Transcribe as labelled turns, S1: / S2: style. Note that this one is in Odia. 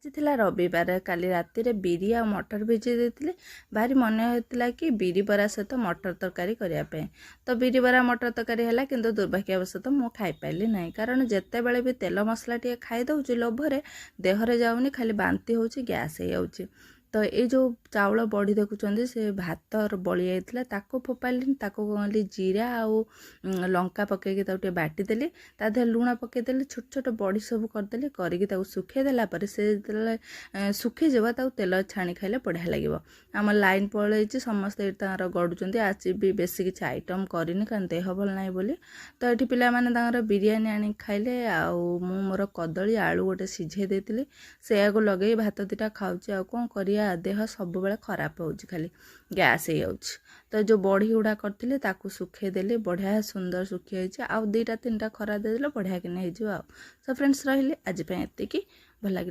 S1: ଥିଲା ରବିବାର କାଲି ରାତିରେ ବିରି ଆଉ ମଟର ଭିଜେଇ ଦେଇଥିଲି। ଭାରି ମନେ ହେଉଥିଲା କି ବିରି ବରା ସହିତ ମଟର ତରକାରୀ କରିବା ପାଇଁ। ତ ବିରି ବରା ମଟର ତରକାରୀ ହେଲା, କିନ୍ତୁ ଦୁର୍ଭାଗ୍ୟବଶତଃ ମୁଁ ଖାଇପାରିଲି ନାହିଁ। କାରଣ ଯେତେବେଳେ ବି ତେଲ ମସଲା ଟିକେ ଖାଇଦେଉଛି ଲୋଭରେ, ଦେହରେ ଯାଉନି, ଖାଲି ବାନ୍ତି ହେଉଛି, ଗ୍ୟାସ୍ ହେଇଯାଉଛି। ତ ଏଇ ଯେଉଁ ଚାଉଳ ବଢ଼ି ଦେଖୁଛନ୍ତି, ସେ ଭାତର ବଳି ଯାଇଥିଲା, ତାକୁ ଫୋପାଡ଼ିଲିନି। ତାକୁ କଲି ଜିରା ଆଉ ଲଙ୍କା ପକେଇକି ତାକୁ ଟିକେ ବାଟିଦେଲି। ତା ଦେହରେ ଲୁଣ ପକେଇଦେଲି, ଛୋଟ ଛୋଟ ବଡ଼ି ସବୁ କରିଦେଲି। କରିକି ତାକୁ ଶୁଖେଇ ଦେଲା ପରେ ସେ ଯେତେବେଳେ ଶୁଖିଯିବ, ତାକୁ ତେଲ ଛାଣି ଖାଇଲେ ବଢ଼ିଆ ଲାଗିବ। ଆମର ଲାଇନ୍ ପଳେଇଛି, ସମସ୍ତେ ଏଠି ତାଙ୍କର ଗଡ଼ୁଛନ୍ତି। ଆଜି ବି ବେଶୀ କିଛି ଆଇଟମ୍ କରିନି, କାରଣ ଦେହ ଭଲ ନାହିଁ ବୋଲି। ତ ଏଠି ପିଲାମାନେ ତାଙ୍କର ବିରିୟାନୀ ଆଣିକି ଖାଇଲେ, ଆଉ ମୁଁ ମୋର କଦଳୀ ଆଳୁ ଗୋଟେ ସିଝେଇ ଦେଇଥିଲି, ସେଇଆକୁ ଲଗେଇ ଭାତ ଦୁଇଟା ଖାଉଛି। ଆଉ କ'ଣ କରିବା, ଦେହ ସବୁବେଳେ ଖରାପ ହେଉଛି, ଖାଲି ଗ୍ୟାସ୍ ହେଇଯାଉଛି। ତ ଯେଉଁ ବଢ଼ି ଗୁଡ଼ା କରିଥିଲି ତାକୁ ଶୁଖେଇ ଦେଲି, ବଢ଼ିଆ ସୁନ୍ଦର ଶୁଖି ଯାଇଛି। ଆଉ 2-3ଟା ଖରା ଦେଇଦେଲେ ବଢ଼ିଆ କିନା ହେଇଯିବ। ଆଉ ସୋ ଫ୍ରେଣ୍ଡସ୍, ରହିଲି ଆଜି ପାଇଁ ଏତିକି। ଭଲ ଲାଗିଲା।